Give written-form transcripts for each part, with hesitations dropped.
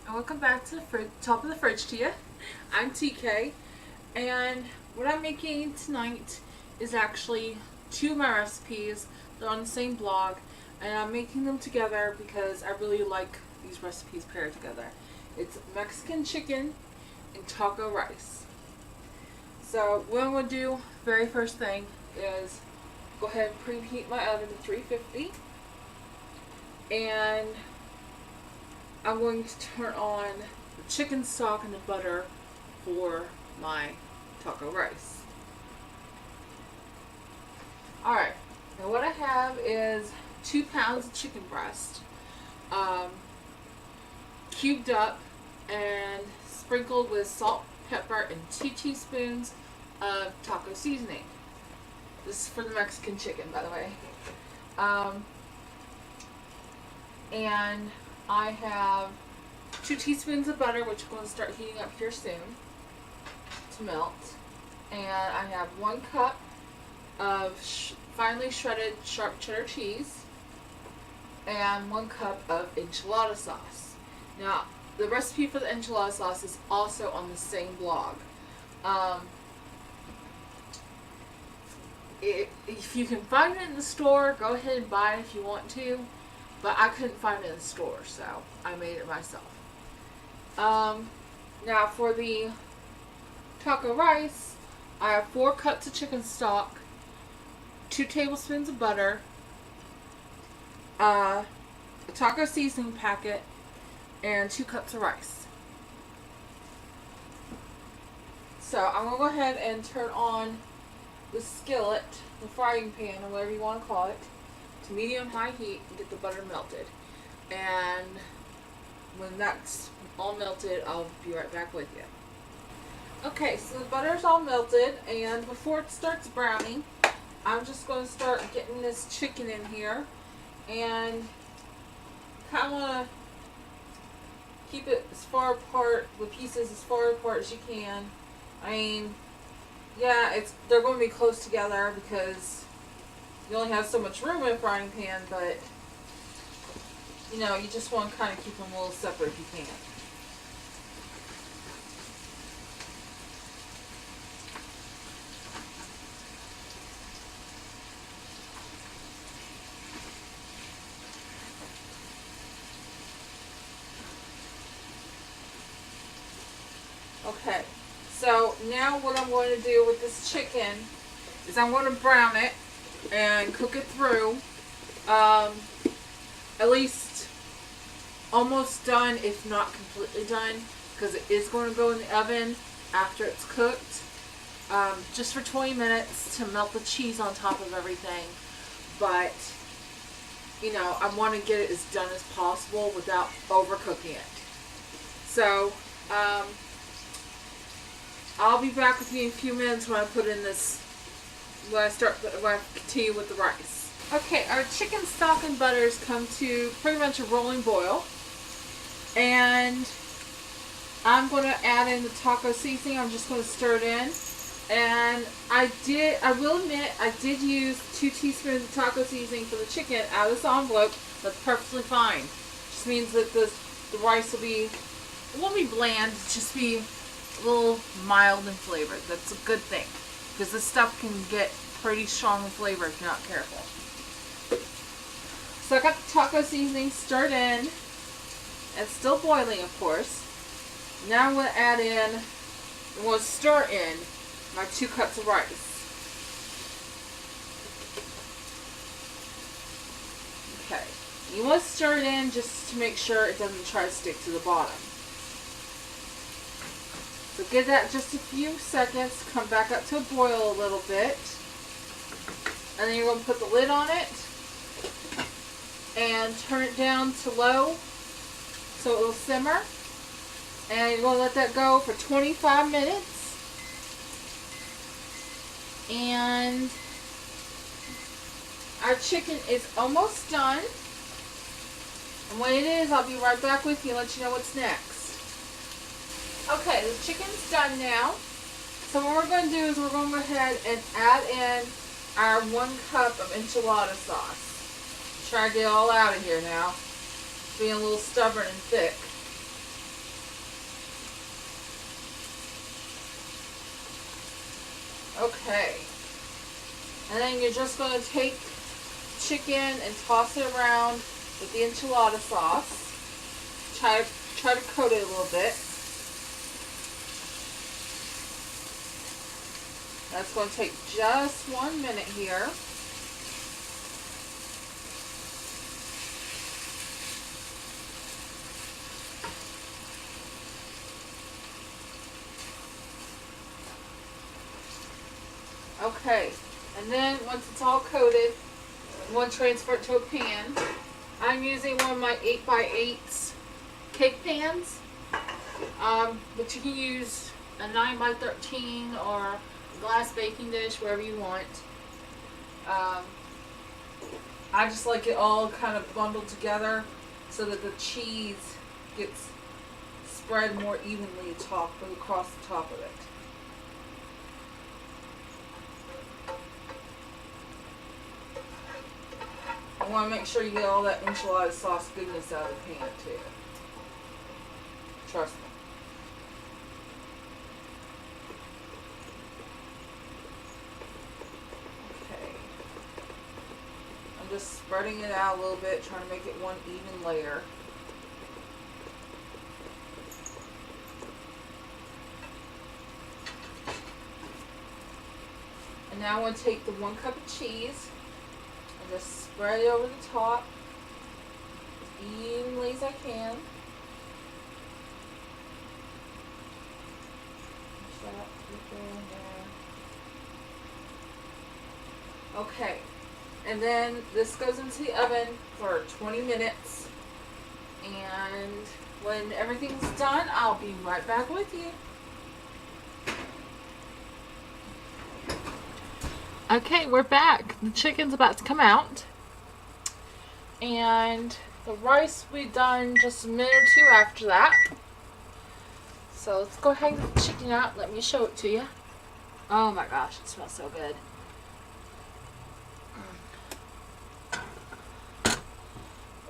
and welcome back to the top of the fridge to you. I'm TK, and what I'm making tonight is actually two of my recipes. They're on the same blog, and I'm making them together because I really like these recipes paired together. It's Mexican chicken and taco rice. So what I'm going to do, very first thing, is go ahead and preheat my oven to 350, and I'm going to turn on the chicken stock and the butter for my taco rice. Alright, now what I have is 2 pounds of chicken breast, cubed up and sprinkled with salt, pepper, and 2 teaspoons of taco seasoning. This is for the Mexican chicken, by the way. And I have 2 teaspoons of butter, which I'm going to start heating up here soon to melt. And I have 1 cup of finely shredded sharp cheddar cheese and 1 cup of enchilada sauce. Now, the recipe for the enchilada sauce is also on the same blog. If you can find it in the store, go ahead and buy it if you want to. But I couldn't find it in the store, so I made it myself. Now for the taco rice, I have 4 cups of chicken stock, 2 tablespoons of butter, a taco seasoning packet, and 2 cups of rice. So I'm going to go ahead and turn on the skillet, the frying pan, or whatever you want to call it, to medium-high heat and get the butter melted. And when that's all melted, I'll be right back with you. Okay, so the butter's all melted, and before it starts browning, I'm just going to start getting this chicken in here, and kind of want to keep it as far apart, the pieces as far apart as you can. I mean, yeah, they're going to be close together because you only have so much room in a frying pan, but you know, you just want to kind of keep them a little separate if you can. Okay, so now what I'm going to do with this chicken is I'm going to brown it and cook it through, at least almost done, if not completely done, because it is going to go in the oven after it's cooked, just for 20 minutes to melt the cheese on top of everything. But you know, I want to get it as done as possible without overcooking it. So I'll be back with you in a few minutes when I put in this, when I continue with the rice. Okay, our chicken stock and butters come to pretty much a rolling boil, and I'm going to add in the taco seasoning. I'm just going to stir it in, and I will admit, I did use 2 teaspoons of taco seasoning for the chicken out of this envelope. That's perfectly fine. Just means that the rice it won't be bland, it'll just be a little mild in flavor. That's a good thing, because this stuff can get pretty strong in flavor if you're not careful. So I got the taco seasoning stirred in. It's still boiling, of course. Now I'm going to add in, I'm going to stir in my 2 cups of rice. Okay. You want to stir it in just to make sure it doesn't try to stick to the bottom. So give that just a few seconds, come back up to a boil a little bit, and then you're going to put the lid on it and turn it down to low so it will simmer, and you're going to let that go for 25 minutes, and our chicken is almost done, and when it is, I'll be right back with you and let you know what's next. Okay, the chicken's done now. So what we're going to do is we're going to go ahead and add in our 1 cup of enchilada sauce. Try to get it all out of here now. Being a little stubborn and thick. Okay. And then you're just going to take chicken and toss it around with the enchilada sauce. Try to coat it a little bit. That's going to take just 1 minute here. Okay, and then once it's all coated, I'm going to transfer it to a pan. I'm using one of my 8x8 cake pans, but you can use a 9x13 or a glass baking dish, wherever you want. I just like it all kind of bundled together so that the cheese gets spread more evenly across the top of it. I want to make sure you get all that enchilada sauce goodness out of the pan too. Trust me. Okay. I'm just spreading it out a little bit, trying to make it one even layer. And now I'm going to take the 1 cup of cheese and just spread it over the top as evenly as I can. Okay, and then this goes into the oven for 20 minutes, and when everything's done, I'll be right back with you. Okay, we're back. The chicken's about to come out, and the rice will be done just a minute or two after that. So let's go ahead and get the chicken out. Let me show it to you. Oh my gosh, it smells so good.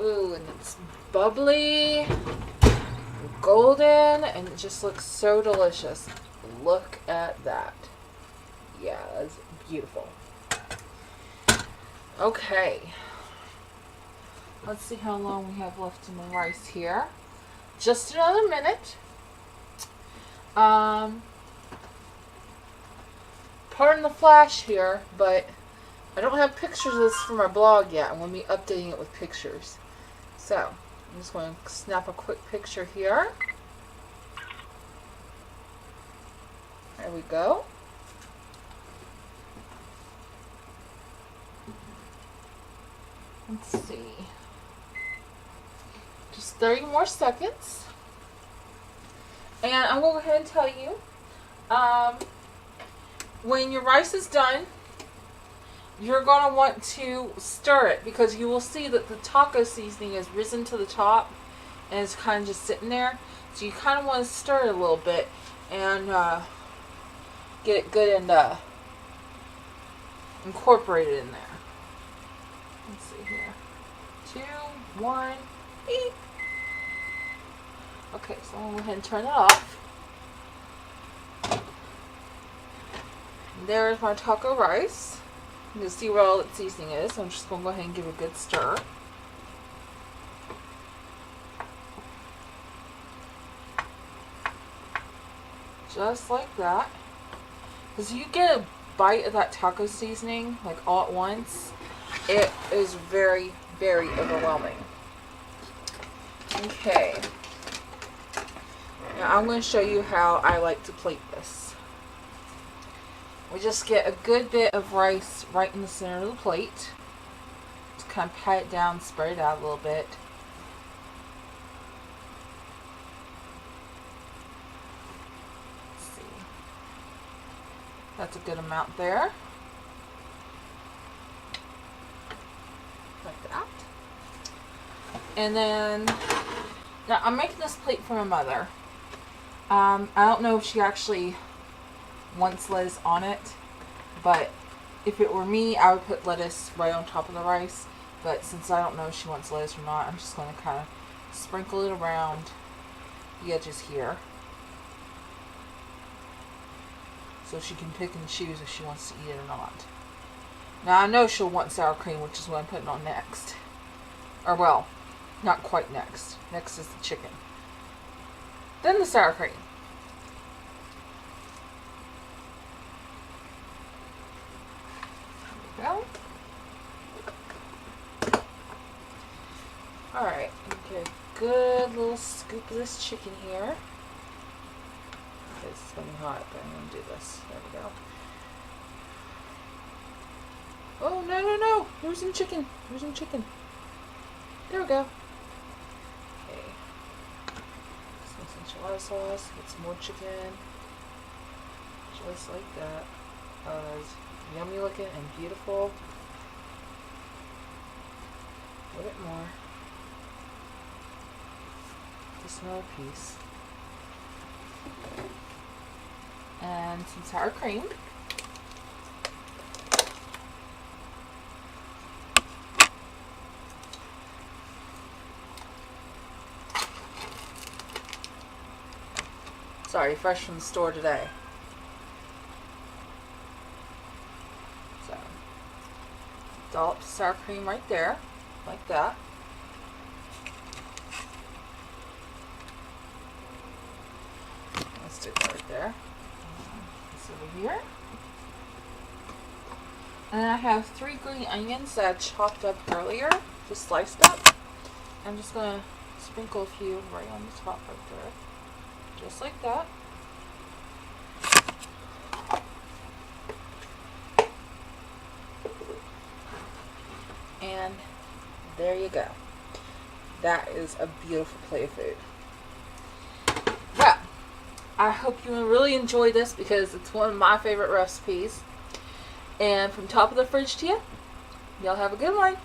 Ooh, and it's bubbly, golden, and it just looks so delicious. Look at that. Yeah, that's beautiful. Okay. Let's see how long we have left in the rice here. Just another minute. Pardon the flash here, but I don't have pictures of this for my blog yet. I'm going to be updating it with pictures. So, I'm just going to snap a quick picture here. There we go. Let's see. Just 30 more seconds. And I'm going to go ahead and tell you, when your rice is done, you're going to want to stir it, because you will see that the taco seasoning has risen to the top and it's kind of just sitting there. So you kind of want to stir it a little bit and get it good and incorporated in there. Let's see here. 2, 1, eat. Okay, so I'm going to go ahead and turn it off. And there's my taco rice. You can see where all its seasoning is. I'm just going to go ahead and give it a good stir. Just like that. Because you get a bite of that taco seasoning, like all at once, it is very, very overwhelming. Okay. Now I'm going to show you how I like to plate this. We just get a good bit of rice right in the center of the plate. Just kind of pat it down, spread it out a little bit. Let's see. That's a good amount there. Like that. And then, now I'm making this plate for my mother. I don't know if she actually wants lettuce on it, but if it were me, I would put lettuce right on top of the rice. But since I don't know if she wants lettuce or not, I'm just going to kind of sprinkle it around the edges here. so she can pick and choose if she wants to eat it or not. Now I know she'll want sour cream, which is what I'm putting on next. Or well, not quite next. Next is the chicken. Then the sour cream. There we go. Alright, get a good little scoop of this chicken here. It's going to be hot, but I'm going to do this. There we go. Oh, no, no, no. Here's some chicken. Here's some chicken. There we go. Okay. Some enchilada sauce. Get some more chicken. Just like that. It's yummy looking and beautiful. A little bit more. Just another piece. And some sour cream. Sorry, fresh from the store today. So, dollop sour cream right there, like that. Let's do that right there. This over here. And then I have 3 green onions that I chopped up earlier, just sliced up. I'm just going to sprinkle a few right on the top right there. Just like that. And there you go. That is a beautiful plate of food. Well, I hope you really enjoy this because it's one of my favorite recipes. And from top of the fridge to you, y'all have a good one.